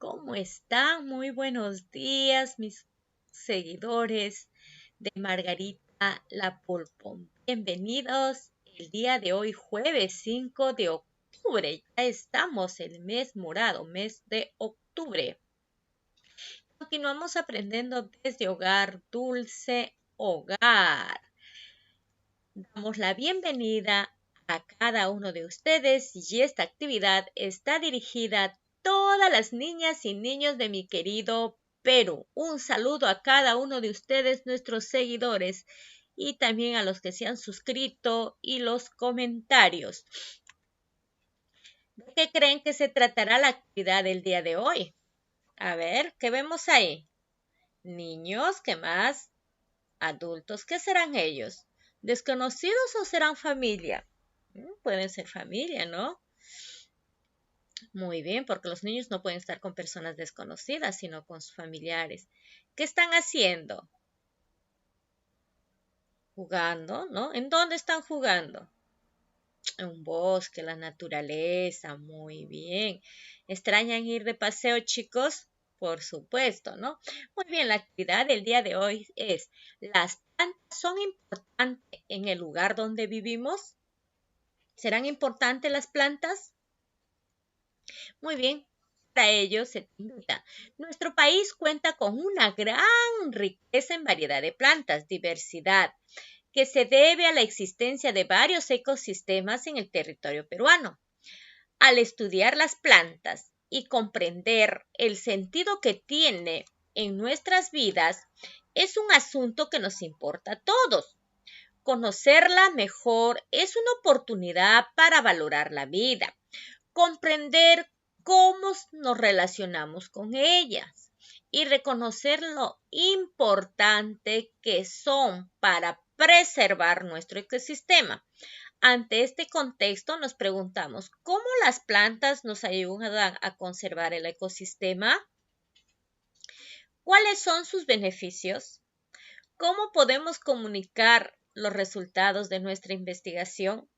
¿Cómo están? Muy buenos días, mis seguidores de Margarita la Pulpo. Bienvenidos el día de hoy, jueves 5 de octubre. Ya estamos en el mes morado, mes de octubre. Continuamos aprendiendo desde Hogar Dulce Hogar. Damos la bienvenida a cada uno de ustedes y esta actividad está dirigida a todas las niñas y niños de mi querido Perú. Un saludo a cada uno de ustedes, nuestros seguidores, y también a los que se han suscrito y los comentarios. ¿De qué creen que se tratará la actividad del día de hoy? A ver, ¿qué vemos ahí? Niños, ¿qué más? Adultos, ¿qué serán ellos? ¿Desconocidos o serán familia? Pueden ser familia, ¿no? Muy bien, porque los niños no pueden estar con personas desconocidas, sino con sus familiares. ¿Qué están haciendo? Jugando, ¿no? ¿En dónde están jugando? En un bosque, la naturaleza, muy bien. ¿Extrañan ir de paseo, chicos? Por supuesto, ¿no? Muy bien, la actividad del día de hoy es, ¿las plantas son importantes en el lugar donde vivimos? ¿Serán importantes las plantas? Muy bien, para ello se te invita. Nuestro país cuenta con una gran riqueza en variedad de plantas, diversidad, que se debe a la existencia de varios ecosistemas en el territorio peruano. Al estudiar las plantas y comprender el sentido que tiene en nuestras vidas, es un asunto que nos importa a todos. Conocerla mejor es una oportunidad para valorar la vida, comprender cómo nos relacionamos con ellas y reconocer lo importante que son para preservar nuestro ecosistema. Ante este contexto nos preguntamos, ¿cómo las plantas nos ayudan a conservar el ecosistema? ¿Cuáles son sus beneficios? ¿Cómo podemos comunicar los resultados de nuestra investigación?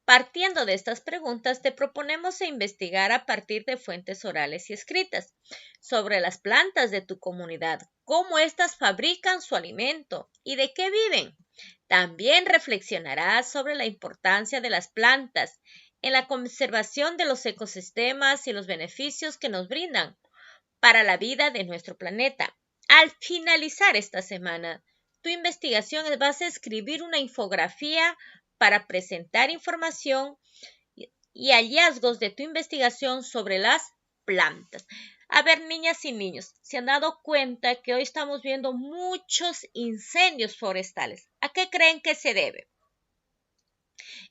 Partiendo de estas preguntas, te proponemos investigar a partir de fuentes orales y escritas sobre las plantas de tu comunidad, cómo éstas fabrican su alimento y de qué viven. También reflexionarás sobre la importancia de las plantas en la conservación de los ecosistemas y los beneficios que nos brindan para la vida de nuestro planeta. Al finalizar esta semana, tu investigación vas a escribir una infografía para presentar información y hallazgos de tu investigación sobre las plantas. A ver, niñas y niños, se han dado cuenta que hoy estamos viendo muchos incendios forestales. ¿A qué creen que se debe?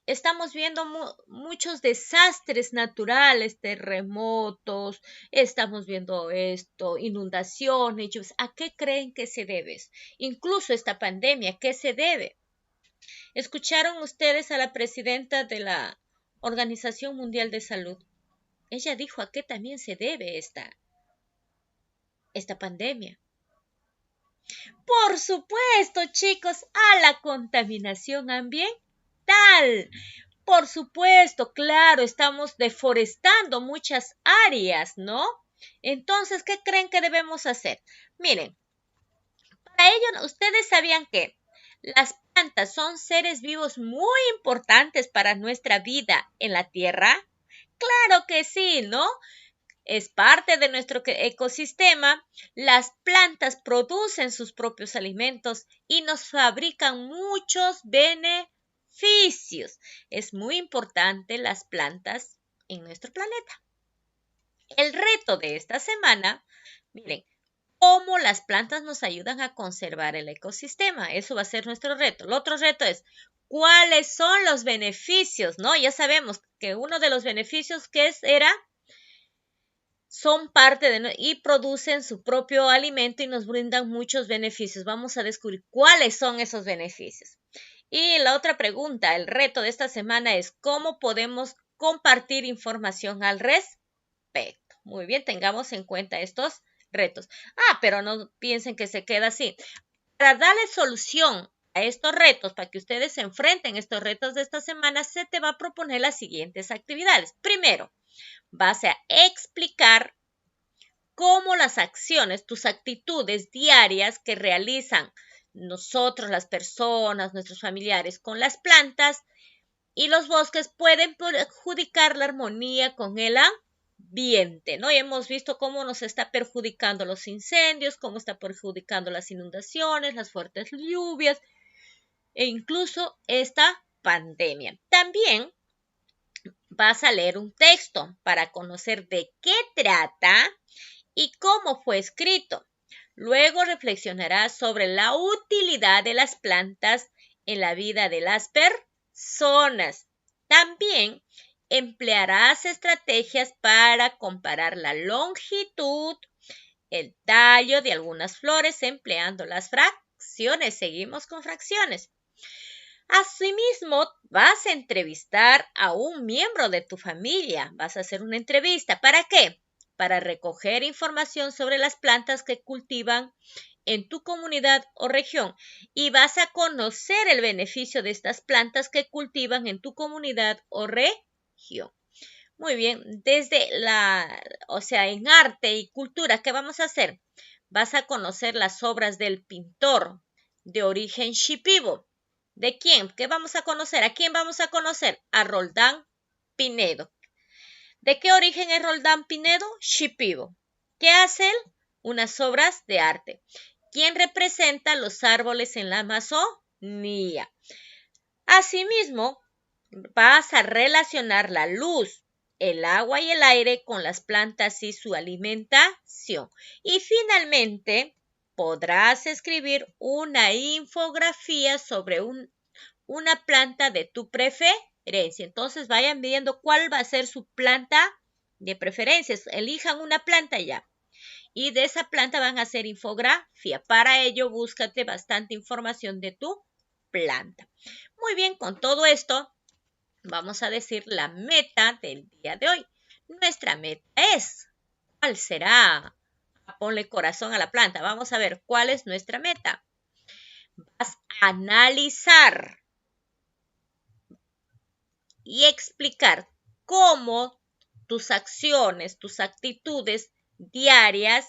Estamos viendo muchos desastres naturales, terremotos, estamos viendo esto, inundaciones, lluvias. ¿A qué creen que se debe? Incluso esta pandemia, ¿qué se debe? ¿Escucharon ustedes a la presidenta de la Organización Mundial de Salud? Ella dijo a qué también se debe esta pandemia. Por supuesto, chicos, a la contaminación ambiental. Por supuesto, claro, estamos deforestando muchas áreas, ¿no? Entonces, ¿qué creen que debemos hacer? Miren, para ello, ustedes sabían que las plantas son seres vivos muy importantes para nuestra vida en la Tierra. Claro que sí, ¿no? Es parte de nuestro ecosistema. Las plantas producen sus propios alimentos y nos fabrican muchos beneficios. Es muy importante las plantas en nuestro planeta. El reto de esta semana, miren, cómo las plantas nos ayudan a conservar el ecosistema. Eso va a ser nuestro reto. El otro reto es, ¿cuáles son los beneficios? ¿No? Ya sabemos que uno de los beneficios que son parte de y producen su propio alimento y nos brindan muchos beneficios. Vamos a descubrir cuáles son esos beneficios. Y la otra pregunta, el reto de esta semana es ¿cómo podemos compartir información al respecto? Muy bien, tengamos en cuenta estos retos. Pero no piensen que se queda así. Para darle solución a estos retos, para que ustedes se enfrenten a estos retos de esta semana, se te va a proponer las siguientes actividades. Primero, vas a explicar cómo las acciones, tus actitudes diarias que realizan nosotros, las personas, nuestros familiares con las plantas y los bosques pueden perjudicar la armonía con el ambiente, ¿no? Y hemos visto cómo nos está perjudicando los incendios, cómo está perjudicando las inundaciones, las fuertes lluvias e incluso esta pandemia. También vas a leer un texto para conocer de qué trata y cómo fue escrito. Luego reflexionarás sobre la utilidad de las plantas en la vida de las personas. También emplearás estrategias para comparar la longitud, el tallo de algunas flores empleando las fracciones. Seguimos con fracciones. Asimismo, vas a entrevistar a un miembro de tu familia. Vas a hacer una entrevista. ¿Para qué? Para recoger información sobre las plantas que cultivan en tu comunidad o región. Y vas a conocer el beneficio de estas plantas que cultivan en tu comunidad o región. Muy bien, en arte y cultura, ¿qué vamos a hacer? Vas a conocer las obras del pintor de origen shipibo. ¿De quién? ¿Qué vamos a conocer? ¿A quién vamos a conocer? A Roldán Pinedo. ¿De qué origen es Roldán Pinedo? Shipibo. ¿Qué hace él? Unas obras de arte. ¿Quién representa los árboles en la Amazonía? Asimismo, vas a relacionar la luz, el agua y el aire con las plantas y su alimentación. Y finalmente, podrás escribir una infografía sobre una planta de tu preferencia. Entonces vayan viendo cuál va a ser su planta de preferencia. Elijan una planta ya. Y de esa planta van a hacer infografía. Para ello, búscate bastante información de tu planta. Muy bien, con todo esto, vamos a decir la meta del día de hoy. Nuestra meta es, ¿cuál será? Ponle corazón a la planta. Vamos a ver cuál es nuestra meta. Vas a analizar y explicar cómo tus acciones, tus actitudes diarias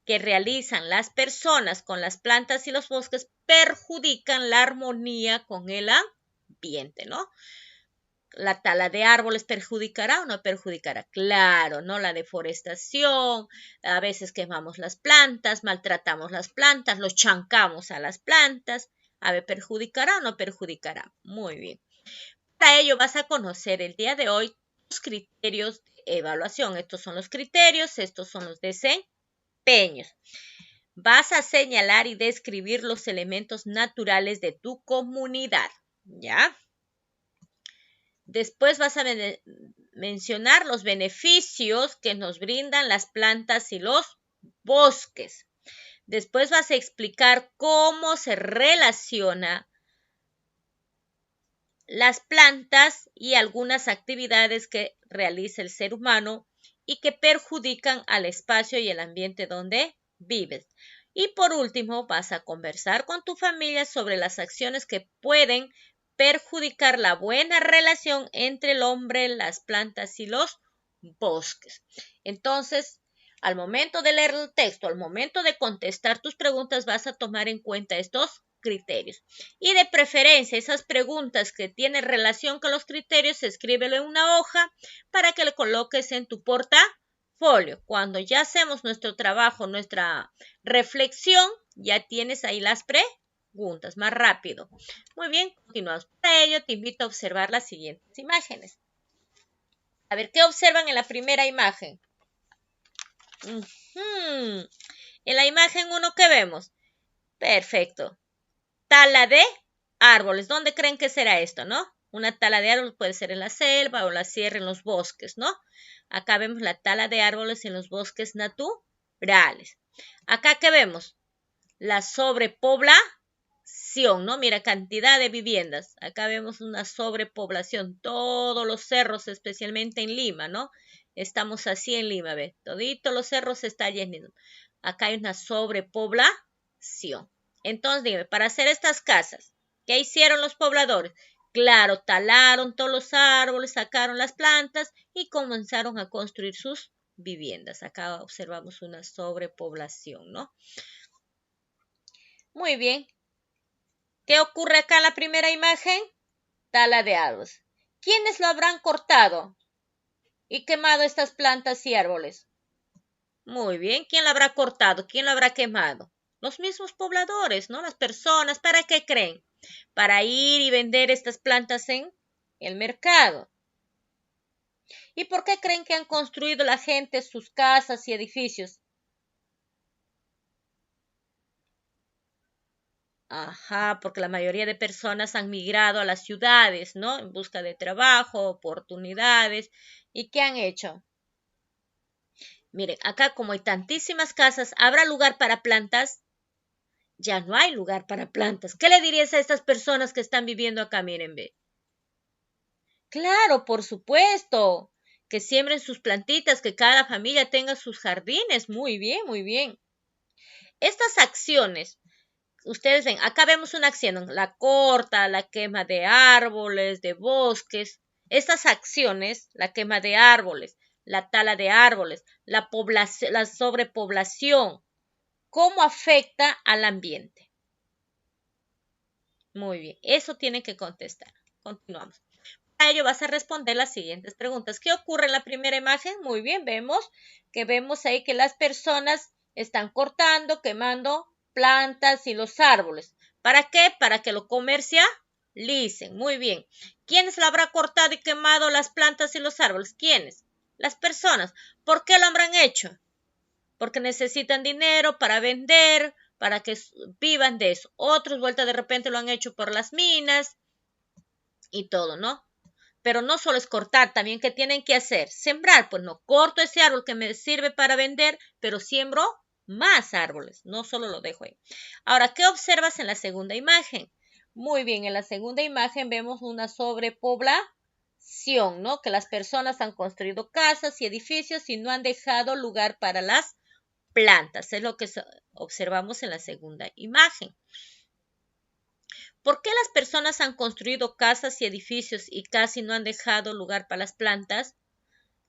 que realizan las personas con las plantas y los bosques perjudican la armonía con el ambiente, ¿no? ¿La tala de árboles perjudicará o no perjudicará? Claro, ¿no? La deforestación, a veces quemamos las plantas, maltratamos las plantas, los chancamos a las plantas. A ver, ¿perjudicará o no perjudicará? Muy bien. Para ello vas a conocer el día de hoy tus criterios de evaluación. Estos son los criterios, estos son los desempeños. Vas a señalar y describir los elementos naturales de tu comunidad, ¿ya? Después vas a mencionar los beneficios que nos brindan las plantas y los bosques. Después vas a explicar cómo se relaciona las plantas y algunas actividades que realiza el ser humano y que perjudican al espacio y el ambiente donde vives. Y por último, vas a conversar con tu familia sobre las acciones que pueden perjudicar la buena relación entre el hombre, las plantas y los bosques. Entonces, al momento de leer el texto, al momento de contestar tus preguntas, vas a tomar en cuenta estos criterios. Y de preferencia, esas preguntas que tienen relación con los criterios, escríbelo en una hoja para que lo coloques en tu portafolio. Cuando ya hacemos nuestro trabajo, nuestra reflexión, ya tienes ahí las preguntas más rápido. Muy bien, continuamos. Para ello, te invito a observar las siguientes imágenes. A ver, ¿qué observan en la primera imagen? En la imagen 1, ¿qué vemos? Perfecto. Tala de árboles. ¿Dónde creen que será esto, no? Una tala de árboles puede ser en la selva o la sierra, en los bosques, ¿no? Acá vemos la tala de árboles en los bosques naturales. Acá, ¿qué vemos? La sobrepoblación, ¿no? Mira, cantidad de viviendas. Acá vemos una sobrepoblación. Todos los cerros, especialmente en Lima, ¿no? Estamos así en Lima, ¿ves? Toditos los cerros se están llenando. Acá hay una sobrepoblación. Entonces, dime, para hacer estas casas, ¿qué hicieron los pobladores? Claro, talaron todos los árboles, sacaron las plantas y comenzaron a construir sus viviendas. Acá observamos una sobrepoblación, ¿no? Muy bien. ¿Qué ocurre acá en la primera imagen? Tala de árboles. ¿Quiénes lo habrán cortado y quemado estas plantas y árboles? Muy bien. ¿Quién lo habrá cortado? ¿Quién lo habrá quemado? Los mismos pobladores, ¿no? Las personas. ¿Para qué creen? Para ir y vender estas plantas en el mercado. ¿Y por qué creen que han construido la gente sus casas y edificios? Ajá, porque la mayoría de personas han migrado a las ciudades, ¿no? En busca de trabajo, oportunidades. ¿Y qué han hecho? Miren, acá como hay tantísimas casas, ¿habrá lugar para plantas? Ya no hay lugar para plantas. ¿Qué le dirías a estas personas que están viviendo acá? Miren, ve. Claro, por supuesto. Que siembren sus plantitas, que cada familia tenga sus jardines. Muy bien, muy bien. Estas acciones, ustedes ven, acá vemos una acción, la corta, la quema de árboles, de bosques. Estas acciones, la quema de árboles, la tala de árboles, la sobrepoblación, ¿cómo afecta al ambiente? Muy bien, eso tienen que contestar. Continuamos. Para ello vas a responder las siguientes preguntas. ¿Qué ocurre en la primera imagen? Muy bien, vemos ahí que las personas están cortando, quemando plantas y los árboles. ¿Para qué? Para que lo comercialicen. Muy bien. ¿Quiénes lo habrán cortado y quemado las plantas y los árboles? ¿Quiénes? Las personas. ¿Por qué lo habrán hecho? Porque necesitan dinero para vender, para que vivan de eso. Otros, vuelta de repente, lo han hecho por las minas y todo, ¿no? Pero no solo es cortar, también ¿qué tienen que hacer? Sembrar, pues no corto ese árbol que me sirve para vender, pero siembro más árboles, no solo lo dejo ahí. Ahora, ¿qué observas en la segunda imagen? Muy bien, en la segunda imagen vemos una sobrepoblación, ¿no? Que las personas han construido casas y edificios y no han dejado lugar para las plantas, es lo que observamos en la segunda imagen. ¿Por qué las personas han construido casas y edificios y casi no han dejado lugar para las plantas?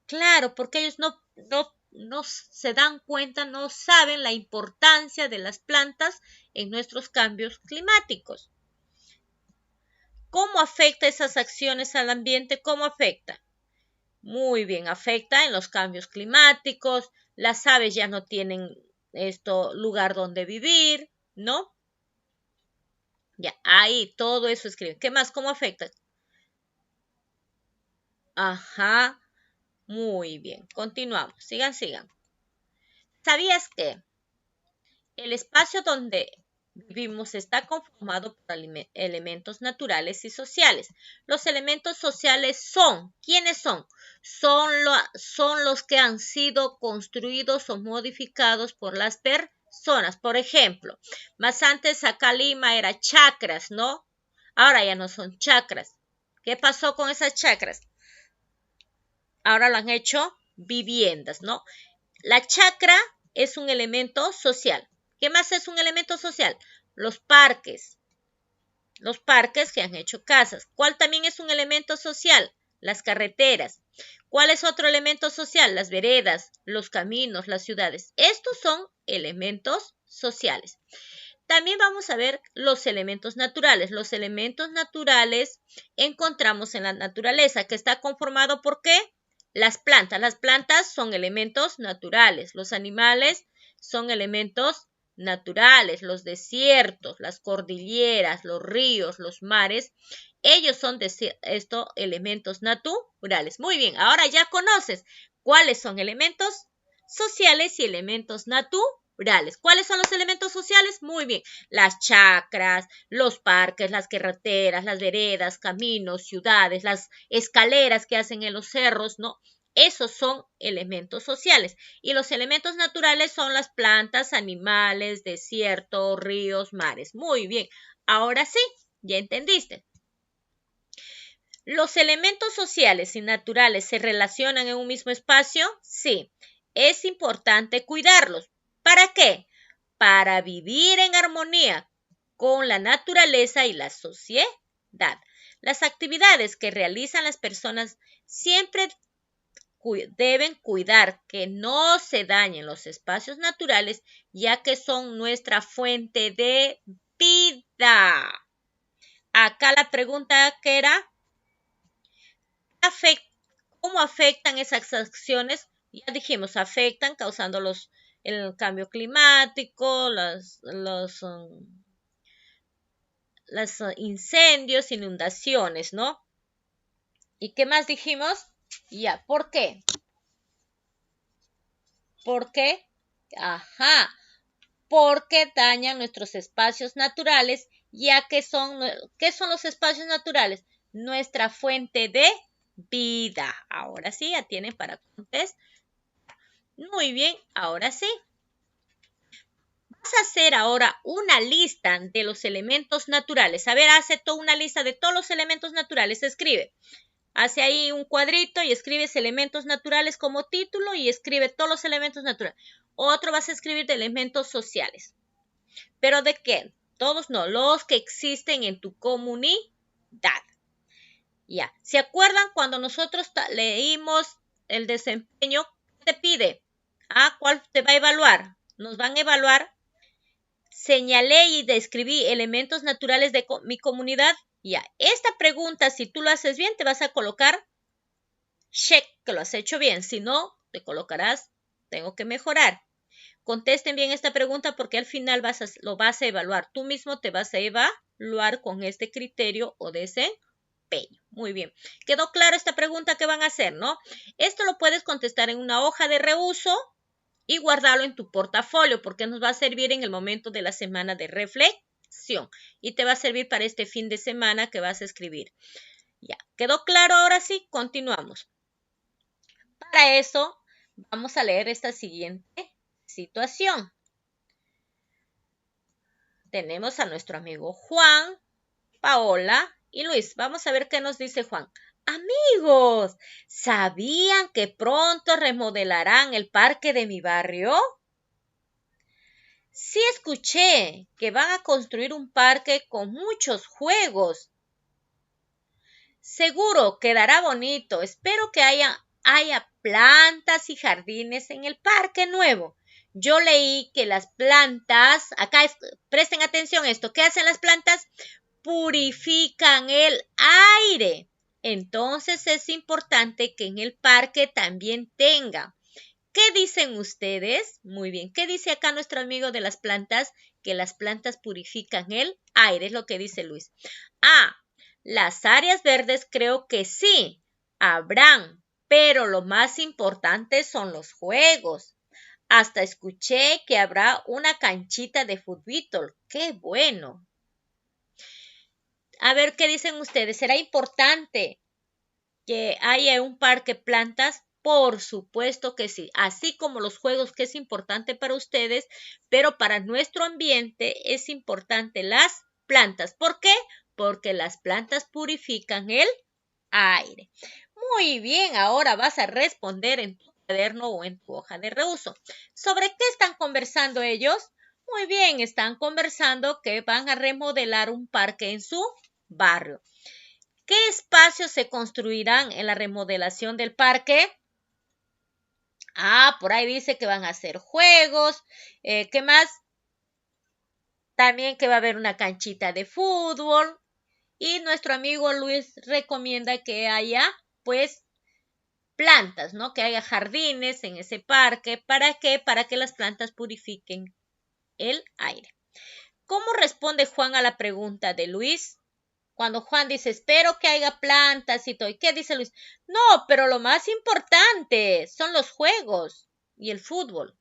Claro, porque ellos no se dan cuenta, no saben la importancia de las plantas en nuestros cambios climáticos. ¿Cómo afecta esas acciones al ambiente? ¿Cómo afecta? Muy bien, afecta en los cambios climáticos, las aves ya no tienen lugar donde vivir, ¿no? Ya, ahí todo eso escribe. ¿Qué más? ¿Cómo afecta? Ajá, muy bien. Continuamos. Sigan. ¿Sabías que el espacio donde vivimos está conformado por elementos naturales y sociales? Los elementos sociales son, ¿quiénes son? Son los que han sido construidos o modificados por las personas. Por ejemplo, más antes acá Lima era chacras, ¿no? Ahora ya no son chacras. ¿Qué pasó con esas chacras? Ahora lo han hecho viviendas, ¿no? La chacra es un elemento social. ¿Qué más es un elemento social? Los parques que han hecho casas. ¿Cuál también es un elemento social? Las carreteras. ¿Cuál es otro elemento social? Las veredas, los caminos, las ciudades. Estos son elementos sociales. También vamos a ver los elementos naturales. Los elementos naturales encontramos en la naturaleza, que está conformado por ¿qué? Las plantas son elementos naturales, los animales son elementos naturales, los desiertos, las cordilleras, los ríos, los mares, ellos son elementos naturales. Muy bien, ahora ya conoces cuáles son elementos sociales y elementos naturales. ¿Cuáles son los elementos sociales? Muy bien, las chacras, los parques, las carreteras, las veredas, caminos, ciudades, las escaleras que hacen en los cerros, ¿no? Esos son elementos sociales. Y los elementos naturales son las plantas, animales, desiertos, ríos, mares. Muy bien, ahora sí, ya entendiste. ¿Los elementos sociales y naturales se relacionan en un mismo espacio? Sí, es importante cuidarlos. ¿Para qué? Para vivir en armonía con la naturaleza y la sociedad. Las actividades que realizan las personas siempre deben cuidar que no se dañen los espacios naturales, ya que son nuestra fuente de vida. Acá la pregunta que era, ¿cómo afectan esas acciones? Ya dijimos, afectan causando el cambio climático, los incendios, inundaciones, ¿no? ¿Y qué más dijimos? Ya, ¿por qué? ¿Por qué? Ajá, porque dañan nuestros espacios naturales, ya que ¿qué son los espacios naturales? Nuestra fuente de vida. Ahora sí, ya tienen para contestar. Muy bien, ahora sí. Vas a hacer ahora una lista de los elementos naturales. A ver, hace toda una lista de todos los elementos naturales. Escribe. Hace ahí un cuadrito y escribes elementos naturales como título y escribe todos los elementos naturales. Otro vas a escribir de elementos sociales. ¿Pero de qué? Todos no, los que existen en tu comunidad. Ya, ¿se acuerdan cuando nosotros leímos el desempeño? ¿Qué te pide? ¿Cuál te va a evaluar? Nos van a evaluar. Señalé y describí elementos naturales de mi comunidad. Ya, esta pregunta, si tú lo haces bien, te vas a colocar check, que lo has hecho bien. Si no, te colocarás, tengo que mejorar. Contesten bien esta pregunta porque al final lo vas a evaluar. Tú mismo te vas a evaluar con este criterio o desempeño. Muy bien. ¿Quedó claro esta pregunta que van a hacer, no? Esto lo puedes contestar en una hoja de reuso y guardarlo en tu portafolio porque nos va a servir en el momento de la semana de reflexión y te va a servir para este fin de semana que vas a escribir. Ya, ¿quedó claro? Ahora sí, continuamos. Para eso, vamos a leer esta siguiente situación. Tenemos a nuestro amigo Juan, Paola y Luis. Vamos a ver qué nos dice Juan. Amigos, ¿sabían que pronto remodelarán el parque de mi barrio? Sí, escuché que van a construir un parque con muchos juegos. Seguro quedará bonito. Espero que haya plantas y jardines en el parque nuevo. Yo leí que las plantas, presten atención a esto, ¿qué hacen las plantas? Purifican el aire. Entonces es importante que en el parque también tenga. ¿Qué dicen ustedes? Muy bien. ¿Qué dice acá nuestro amigo de las plantas? Que las plantas purifican el aire, es lo que dice Luis. Las áreas verdes creo que sí, habrán, pero lo más importante son los juegos. Hasta escuché que habrá una canchita de fútbol. ¡Qué bueno! A ver, ¿qué dicen ustedes? ¿Será importante que haya un parque plantas? Por supuesto que sí, así como los juegos que es importante para ustedes, pero para nuestro ambiente es importante las plantas. ¿Por qué? Porque las plantas purifican el aire. Muy bien, ahora vas a responder en tu cuaderno o en tu hoja de reuso. ¿Sobre qué están conversando ellos? Muy bien, están conversando que van a remodelar un parque en su barrio. ¿Qué espacios se construirán en la remodelación del parque? Por ahí dice que van a hacer juegos. ¿Qué más? También que va a haber una canchita de fútbol. Y nuestro amigo Luis recomienda que haya, pues, plantas, ¿no? Que haya jardines en ese parque. ¿Para qué? Para que las plantas purifiquen el aire. ¿Cómo responde Juan a la pregunta de Luis? Cuando Juan dice, espero que haya plantas y todo. ¿Y qué dice Luis? No, pero lo más importante son los juegos y el fútbol.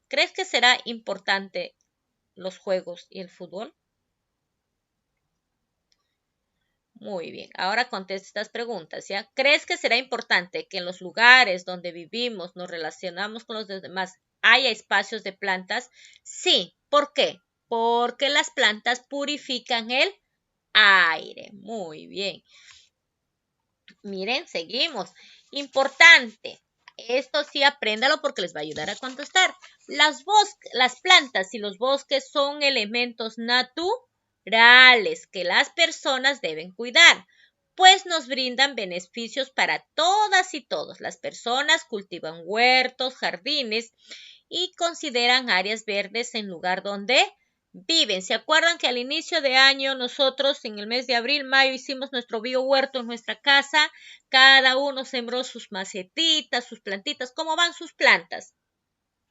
¿Crees que será importante los juegos y el fútbol? Muy bien, ahora contesta estas preguntas, ¿ya? ¿Crees que será importante que en los lugares donde vivimos, nos relacionamos con los demás, haya espacios de plantas? Sí, ¿por qué? Porque las plantas purifican el aire. Muy bien. Miren, seguimos. Importante. Esto sí, apréndalo porque les va a ayudar a contestar. Las plantas y los bosques son elementos naturales que las personas deben cuidar. pues nos brindan beneficios para todas y todos. Las personas cultivan huertos, jardines y consideran áreas verdes en lugar donde viven. ¿Se acuerdan que al inicio de año nosotros en el mes de abril, mayo hicimos nuestro biohuerto en nuestra casa? Cada uno sembró sus macetitas, sus plantitas. ¿Cómo van sus plantas?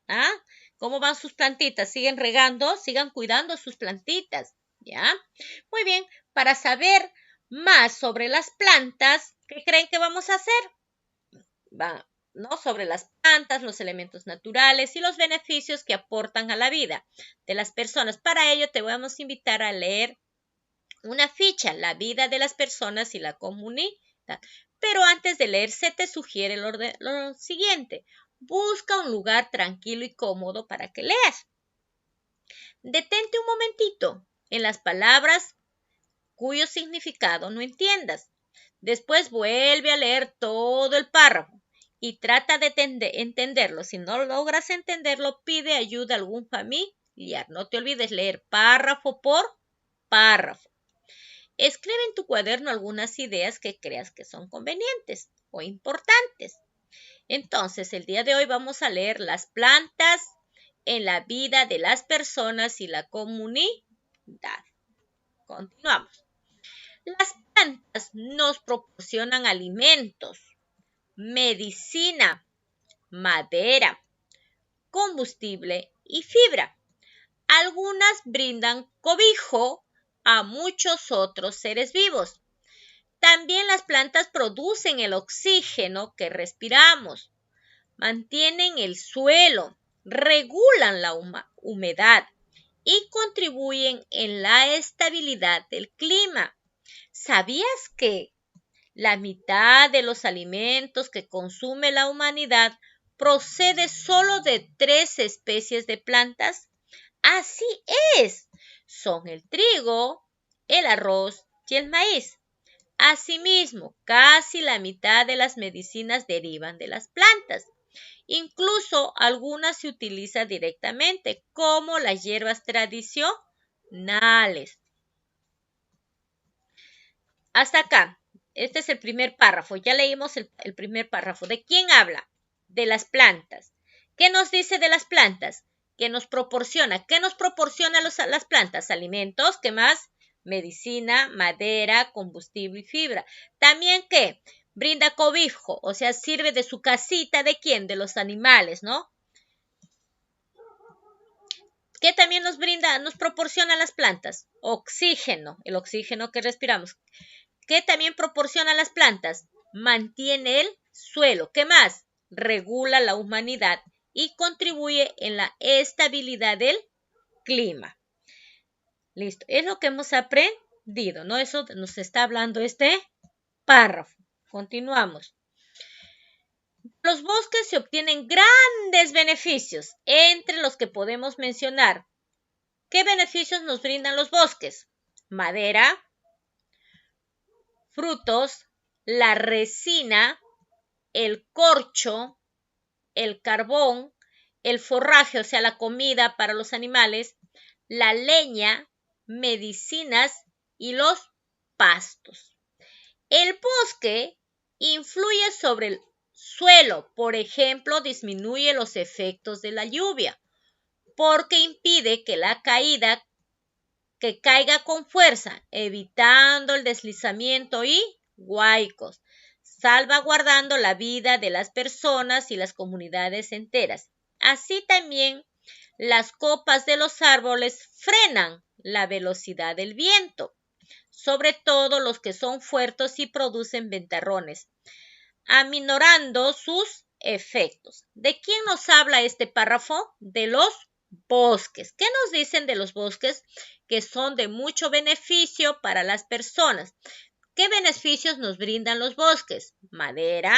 ¿Ah? ¿Cómo van sus plantitas? ¿Siguen regando? ¿Sigan cuidando sus plantitas? ¿Ya? Muy bien, para saber más sobre las plantas, ¿qué creen que vamos a hacer? ¿No? Sobre las plantas, los elementos naturales y los beneficios que aportan a la vida de las personas. Para ello te vamos a invitar a leer una ficha, La vida de las personas y la comunidad. Pero antes de leerse te sugiere lo siguiente. Busca un lugar tranquilo y cómodo para que leas. Detente un momentito en las palabras cuyo significado no entiendas. Después vuelve a leer todo el párrafo y trata de entenderlo. Si no logras entenderlo, pide ayuda a algún familiar. No te olvides leer párrafo por párrafo. Escribe en tu cuaderno algunas ideas que creas que son convenientes o importantes. Entonces, el día de hoy vamos a leer las plantas en la vida de las personas y la comunidad. Continuamos. Las plantas nos proporcionan alimentos, medicina, madera, combustible y fibra. Algunas brindan cobijo a muchos otros seres vivos. También las plantas producen el oxígeno que respiramos, mantienen el suelo, regulan la humedad y contribuyen en la estabilidad del clima. ¿Sabías que la mitad de los alimentos que consume la humanidad procede solo de 3 especies de plantas? Así es, son el trigo, el arroz y el maíz. Asimismo, casi la mitad de las medicinas derivan de las plantas. Incluso algunas se utilizan directamente, como las hierbas tradicionales. Hasta acá. Este es el primer párrafo. Ya leímos el primer párrafo. ¿De quién habla? De las plantas. ¿Qué nos dice de las plantas? ¿Qué nos proporciona? ¿Qué nos proporciona las plantas? Alimentos, ¿qué más? Medicina, madera, combustible y fibra. También, ¿qué? Brinda cobijo, o sea, sirve de su casita. ¿De quién? De los animales, ¿no? ¿Qué también nos proporciona las plantas? Oxígeno, el oxígeno que respiramos. ¿Qué también proporciona las plantas? Mantiene el suelo. ¿Qué más? Regula la humanidad y contribuye en la estabilidad del clima. Listo. Es lo que hemos aprendido, ¿no? Eso nos está hablando este párrafo. Continuamos. Los bosques se obtienen grandes beneficios, entre los que podemos mencionar. ¿Qué beneficios nos brindan los bosques? Madera, frutos, la resina, el corcho, el carbón, el forraje, o sea, la comida para los animales, la leña, medicinas y los pastos. El bosque influye sobre el suelo, por ejemplo, disminuye los efectos de la lluvia, porque impide que la caída que caiga con fuerza, evitando el deslizamiento y huaicos, salvaguardando la vida de las personas y las comunidades enteras. Así también, las copas de los árboles frenan la velocidad del viento, sobre todo los que son fuertes y producen ventarrones, aminorando sus efectos. ¿De quién nos habla este párrafo? De los bosques. ¿Qué nos dicen de los bosques? Que son de mucho beneficio para las personas. ¿Qué beneficios nos brindan los bosques? Madera,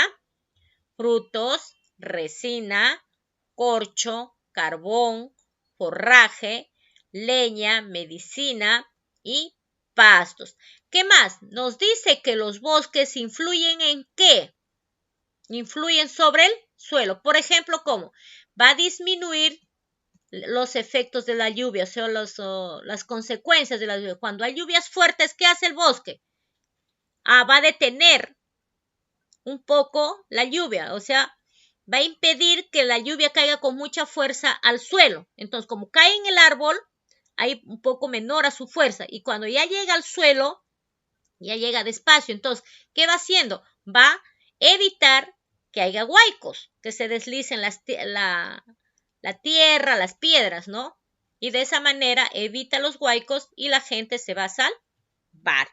frutos, resina, corcho, carbón, forraje, leña, medicina y pastos. ¿Qué más? Nos dice que los bosques influyen ¿en qué? Influyen sobre el suelo. Por ejemplo, ¿cómo? Va a disminuir los efectos de la lluvia, o sea, las consecuencias de la lluvia. Cuando hay lluvias fuertes, ¿qué hace el bosque? va a detener un poco la lluvia, o sea, va a impedir que la lluvia caiga con mucha fuerza al suelo. Entonces, como cae en el árbol, hay un poco menor a su fuerza. Y cuando ya llega al suelo, ya llega despacio. Entonces, ¿qué va haciendo? Va a evitar que haya huaicos, que se deslicen la tierra, las piedras, ¿no? Y de esa manera evita los huaicos y la gente se va a salvar.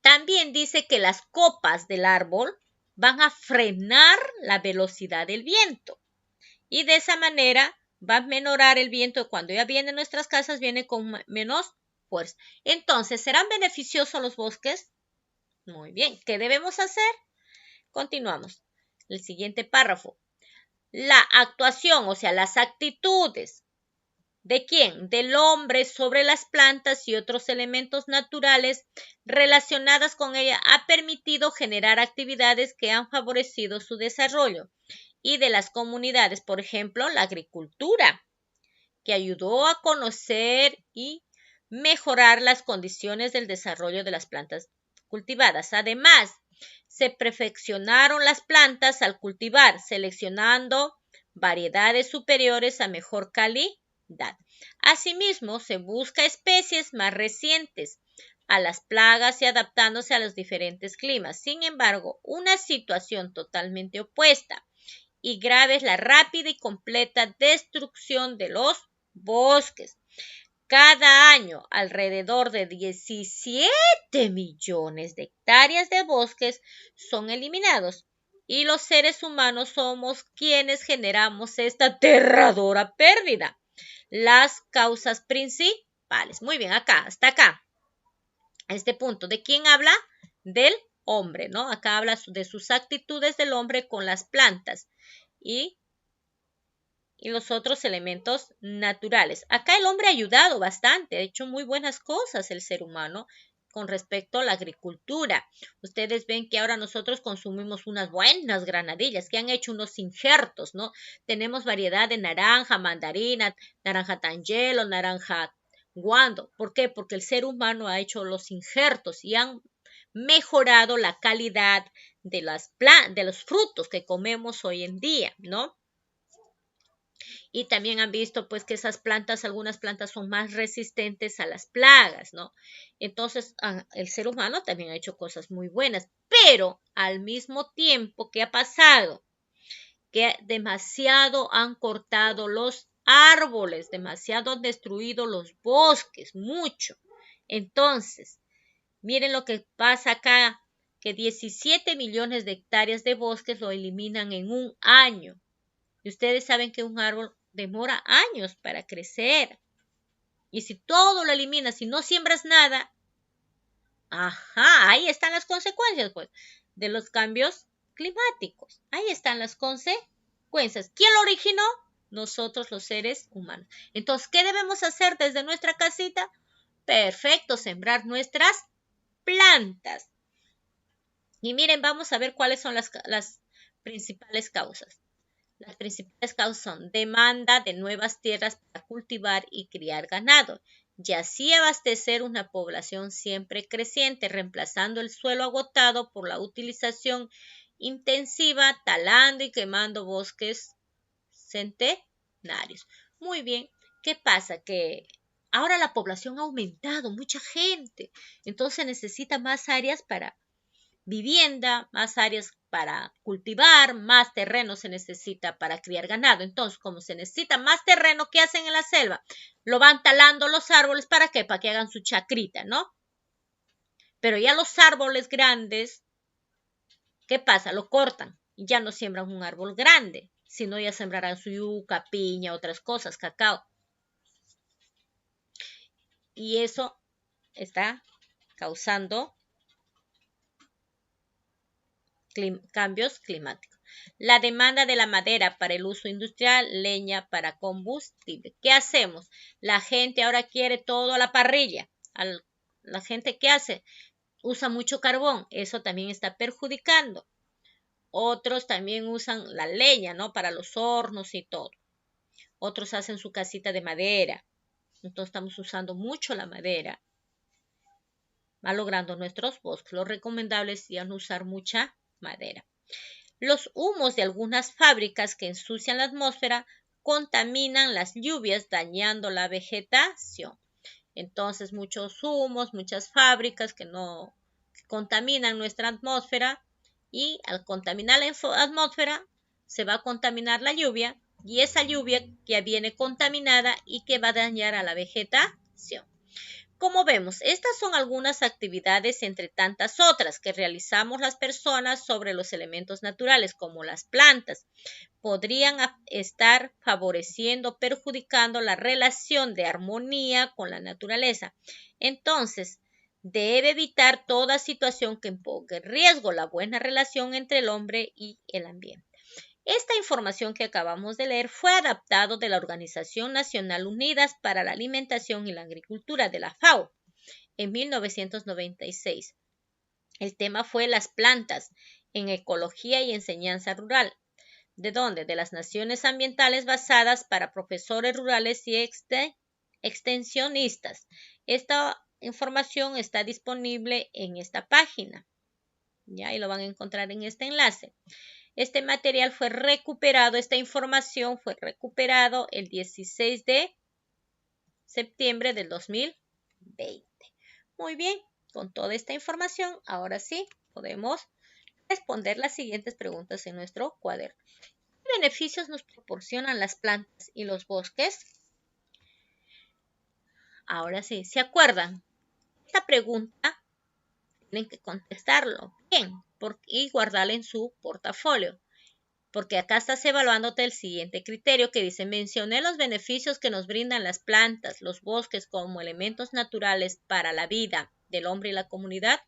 También dice que las copas del árbol van a frenar la velocidad del viento y de esa manera va a menorar el viento. Cuando ya viene a nuestras casas, viene con menos fuerza. Entonces, ¿serán beneficiosos los bosques? Muy bien. ¿Qué debemos hacer? Continuamos. El siguiente párrafo. La actuación, o sea, las actitudes. ¿De quién? Del hombre sobre las plantas y otros elementos naturales relacionadas con ella ha permitido generar actividades que han favorecido su desarrollo. Y de las comunidades, por ejemplo, la agricultura, que ayudó a conocer y mejorar las condiciones del desarrollo de las plantas cultivadas. Además, se perfeccionaron las plantas al cultivar, seleccionando variedades superiores a mejor calidad. Asimismo, se busca especies más recientes a las plagas y adaptándose a los diferentes climas. Sin embargo, una situación totalmente opuesta y grave es la rápida y completa destrucción de los bosques. Cada año, alrededor de 17 millones de hectáreas de bosques son eliminados y los seres humanos somos quienes generamos esta aterradora pérdida. Las causas principales. Muy bien, acá, hasta acá. A este punto, ¿de quién habla? Del hombre, ¿no? Acá habla de sus actitudes del hombre con las plantas y los otros elementos naturales. Acá el hombre ha ayudado bastante, ha hecho muy buenas cosas el ser humano con respecto a la agricultura. Ustedes ven que ahora nosotros consumimos unas buenas granadillas que han hecho unos injertos, ¿no? Tenemos variedad de naranja, mandarina, naranja tangelo, naranja guando. ¿Por qué? Porque el ser humano ha hecho los injertos y han mejorado la calidad de los frutos que comemos hoy en día, ¿no? Y también han visto pues que esas plantas, algunas plantas son más resistentes a las plagas, ¿no? Entonces, el ser humano también ha hecho cosas muy buenas, pero al mismo tiempo, ¿qué ha pasado? Que demasiado han cortado los árboles, demasiado han destruido los bosques, mucho. Entonces, miren lo que pasa acá, que 17 millones de hectáreas de bosques lo eliminan en un año. Y ustedes saben que un árbol demora años para crecer. Y si todo lo eliminas y no siembras nada, ahí están las consecuencias, pues, de los cambios climáticos. Ahí están las consecuencias. ¿Quién lo originó? Nosotros los seres humanos. Entonces, ¿qué debemos hacer desde nuestra casita? Perfecto, sembrar nuestras plantas. Y miren, vamos a ver cuáles son las principales causas. Las principales causas son demanda de nuevas tierras para cultivar y criar ganado, y así abastecer una población siempre creciente, reemplazando el suelo agotado por la utilización intensiva, talando y quemando bosques centenarios. Muy bien, ¿qué pasa? Que ahora la población ha aumentado, mucha gente, entonces necesita más áreas para vivienda, más áreas para cultivar, más terreno se necesita para criar ganado. Entonces, como se necesita más terreno, ¿qué hacen en la selva? Lo van talando los árboles, ¿para qué? Para que hagan su chacrita, ¿no? Pero ya los árboles grandes, ¿qué pasa? Lo cortan y ya no siembran un árbol grande, sino ya sembrarán su yuca, piña, otras cosas, cacao. Y eso está causando cambios climáticos. La demanda de la madera para el uso industrial, leña para combustible. ¿Qué hacemos? La gente ahora quiere todo a la parrilla. La gente, ¿qué hace? Usa mucho carbón. Eso también está perjudicando. Otros también usan la leña, ¿no? Para los hornos y todo. Otros hacen su casita de madera. Entonces estamos usando mucho la madera. malogrando nuestros bosques. Lo recomendable es ya no usar mucha madera. Los humos de algunas fábricas que ensucian la atmósfera contaminan las lluvias, dañando la vegetación. Entonces, muchos humos, muchas fábricas que contaminan nuestra atmósfera, y al contaminar la atmósfera se va a contaminar la lluvia, y esa lluvia ya viene contaminada y que va a dañar a la vegetación. Como vemos, estas son algunas actividades entre tantas otras que realizamos las personas sobre los elementos naturales, como las plantas. Podrían estar favoreciendo o perjudicando la relación de armonía con la naturaleza. Entonces, debe evitar toda situación que ponga en riesgo la buena relación entre el hombre y el ambiente. Esta información que acabamos de leer fue adaptado de la Organización Nacional Unidas para la Alimentación y la Agricultura, de la FAO, en 1996. El tema fue las plantas en ecología y enseñanza rural. ¿De dónde? De las Naciones Ambientales basadas para profesores rurales y extensionistas. Esta información está disponible en esta página. Ya, y lo van a encontrar en este enlace. Este material fue recuperado, esta información fue recuperado el 16 de septiembre del 2020. Muy bien, con toda esta información, ahora sí podemos responder las siguientes preguntas en nuestro cuaderno. ¿Qué beneficios nos proporcionan las plantas y los bosques? Ahora sí, ¿se acuerdan? Esta pregunta tienen que contestarlo bien y guardarla en su portafolio. Porque acá estás evaluándote el siguiente criterio que dice: mencioné los beneficios que nos brindan las plantas, los bosques como elementos naturales para la vida del hombre y la comunidad.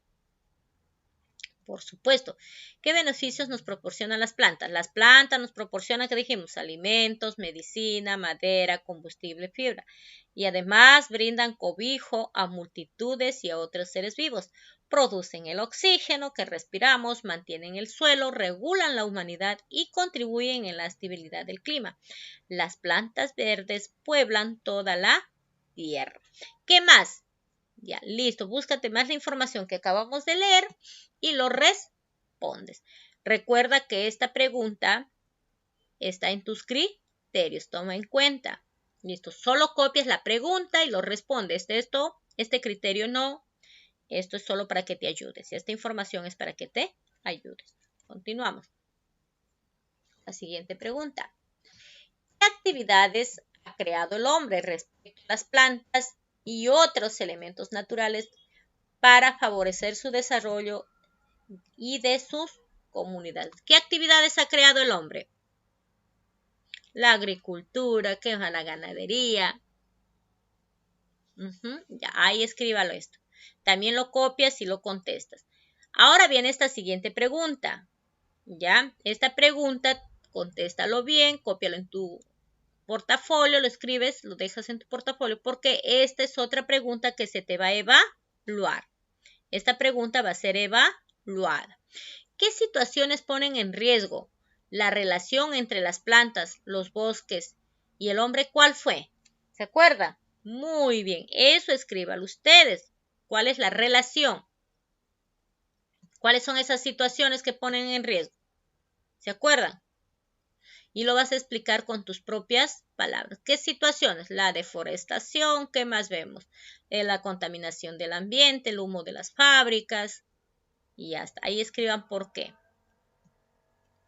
Por supuesto. ¿Qué beneficios nos proporcionan las plantas? Las plantas nos proporcionan, ¿qué dijimos? Alimentos, medicina, madera, combustible, fibra. Y además brindan cobijo a multitudes y a otros seres vivos. Producen el oxígeno que respiramos, mantienen el suelo, regulan la humanidad y contribuyen en la estabilidad del clima. Las plantas verdes pueblan toda la tierra. ¿Qué más? Ya, listo. Búscate más la información que acabamos de leer y lo respondes. Recuerda que esta pregunta está en tus criterios. Toma en cuenta. Listo. Solo copias la pregunta y lo respondes. Este criterio no. Esto es solo para que te ayudes. Y esta información es para que te ayudes. Continuamos. La siguiente pregunta. ¿Qué actividades ha creado el hombre respecto a las plantas y otros elementos naturales para favorecer su desarrollo y de sus comunidades? ¿Qué actividades ha creado el hombre? La agricultura, ¿qué es la ganadería? Ya, ahí escríbalo esto. También lo copias y lo contestas. Ahora viene esta siguiente pregunta. Ya, esta pregunta, contéstalo bien, cópialo en tu portafolio, lo escribes, lo dejas en tu portafolio, porque esta es otra pregunta que se te va a evaluar. Esta pregunta va a ser evaluada. ¿Qué situaciones ponen en riesgo la relación entre las plantas, los bosques y el hombre? ¿Cuál fue? ¿Se acuerda? Muy bien, eso escríbalo ustedes. ¿Cuál es la relación? ¿Cuáles son esas situaciones que ponen en riesgo? ¿Se acuerdan? Y lo vas a explicar con tus propias palabras. ¿Qué situaciones? La deforestación, ¿qué más vemos? La contaminación del ambiente, el humo de las fábricas. Y hasta ahí escriban por qué.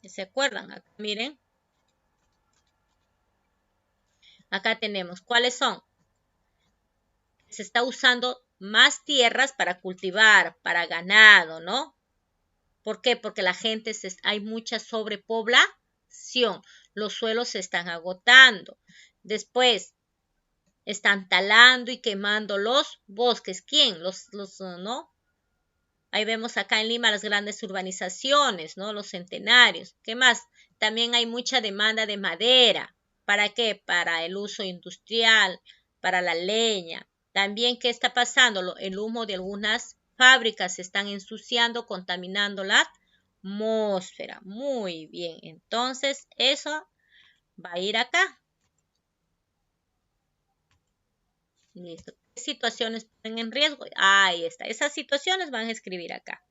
¿Se acuerdan? Acá, miren. Acá tenemos cuáles son. Se está usando más tierras para cultivar, para ganado, ¿no? ¿Por qué? Porque hay mucha sobrepoblación. Los suelos se están agotando. Después, están talando y quemando los bosques. ¿Quién? ¿No? Ahí vemos acá en Lima las grandes urbanizaciones, ¿no? Los centenarios. ¿Qué más? También hay mucha demanda de madera. ¿Para qué? Para el uso industrial, para la leña. También, ¿qué está pasando? El humo de algunas fábricas se están ensuciando, contaminando la atmósfera. Muy bien. Entonces, eso va a ir acá. Listo. situaciones ponen en riesgo? Ahí está. Esas situaciones van a escribir acá.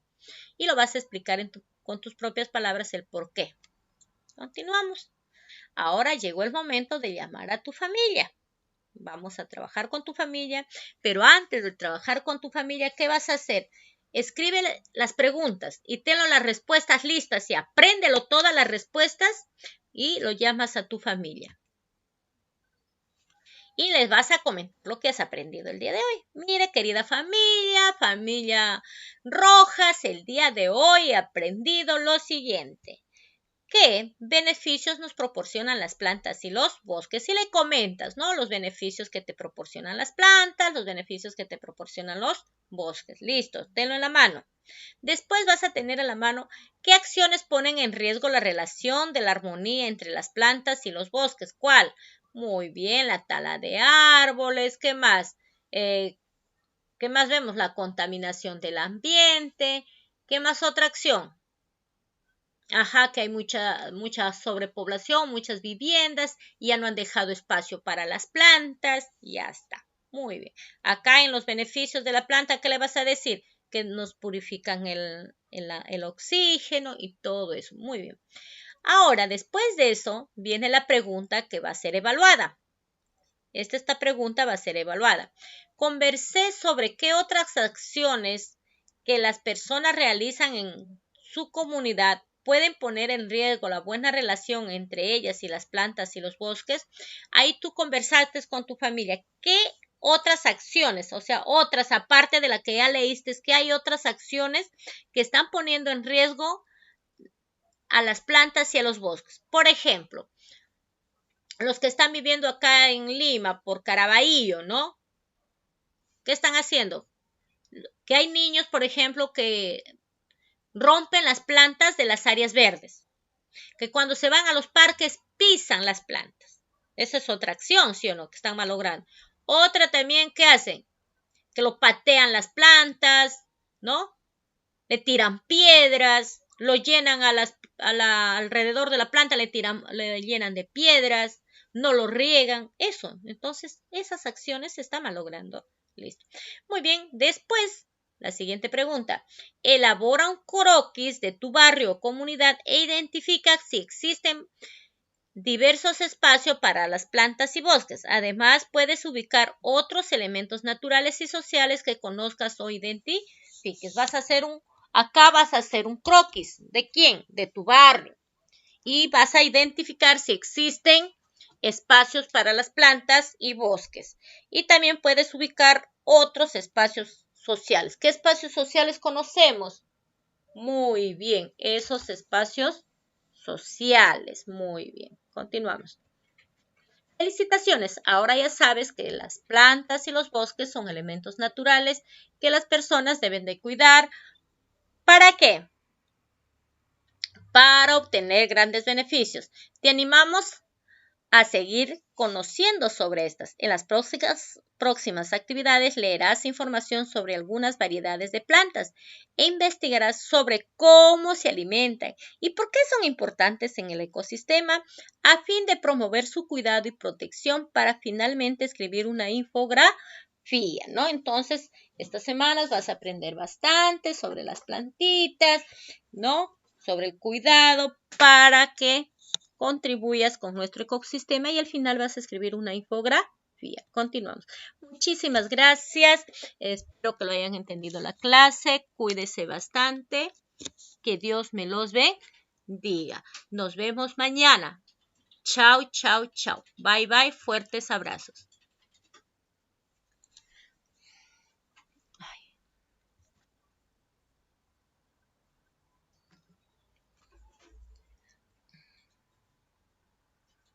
Y lo vas a explicar con tus propias palabras el por qué. Continuamos. Ahora llegó el momento de llamar a tu familia. Vamos a trabajar con tu familia, pero antes de trabajar con tu familia, ¿qué vas a hacer? Escribe las preguntas y tenlo las respuestas listas y apréndelo todas las respuestas y lo llamas a tu familia. Y les vas a comentar lo que has aprendido el día de hoy. Mire, querida familia Rojas, el día de hoy he aprendido lo siguiente. ¿Qué beneficios nos proporcionan las plantas y los bosques? Y le comentas, ¿no? Los beneficios que te proporcionan las plantas, los beneficios que te proporcionan los bosques. Listo, tenlo en la mano. Después vas a tener en la mano qué acciones ponen en riesgo la relación de la armonía entre las plantas y los bosques. ¿Cuál? Muy bien, la tala de árboles. ¿Qué más? ¿Qué más vemos? La contaminación del ambiente. ¿Qué más otra acción? Ajá, que hay mucha sobrepoblación, muchas viviendas, y ya no han dejado espacio para las plantas, y ya está. Muy bien. Acá en los beneficios de la planta, ¿qué le vas a decir? Que nos purifican el oxígeno y todo eso. Muy bien. Ahora, después de eso, viene la pregunta que va a ser evaluada. Esta pregunta va a ser evaluada. Conversé sobre qué otras acciones que las personas realizan en su comunidad pueden poner en riesgo la buena relación entre ellas y las plantas y los bosques. Ahí tú conversaste con tu familia. ¿Qué otras acciones, o sea, otras aparte de la que ya leíste, que hay otras acciones que están poniendo en riesgo a las plantas y a los bosques? Por ejemplo, los que están viviendo acá en Lima por Caraballo, ¿no? ¿Qué están haciendo? Que hay niños, por ejemplo, que rompen las plantas de las áreas verdes, que cuando se van a los parques pisan las plantas. Esa es otra acción, ¿sí o no? Que están malogrando. Otra también, ¿qué hacen? Que lo patean las plantas, ¿no? Le tiran piedras, lo llenan alrededor de la planta, le llenan de piedras, no lo riegan, eso. Entonces, esas acciones se están malogrando. Listo. Muy bien, después, la siguiente pregunta. Elabora un croquis de tu barrio o comunidad e identifica si existen diversos espacios para las plantas y bosques. Además, puedes ubicar otros elementos naturales y sociales que conozcas o identifiques. Acá vas a hacer un croquis. ¿De quién? De tu barrio. Y vas a identificar si existen espacios para las plantas y bosques. Y también puedes ubicar otros espacios sociales. ¿Qué espacios sociales conocemos? Muy bien, esos espacios sociales. Muy bien, continuamos. Felicitaciones, ahora ya sabes que las plantas y los bosques son elementos naturales que las personas deben de cuidar. ¿Para qué? Para obtener grandes beneficios. Te animamos a seguir conociendo sobre estas. En las próximas actividades leerás información sobre algunas variedades de plantas e investigarás sobre cómo se alimentan y por qué son importantes en el ecosistema a fin de promover su cuidado y protección para finalmente escribir una infografía, ¿no? Entonces, estas semanas vas a aprender bastante sobre las plantitas, ¿no? Sobre el cuidado para que contribuyas con nuestro ecosistema y al final vas a escribir una infografía. Continuamos. Muchísimas gracias. Espero que lo hayan entendido la clase. Cuídese bastante. Que Dios me los bendiga. Nos vemos mañana. Chao, chao, chao. Bye, bye. Fuertes abrazos.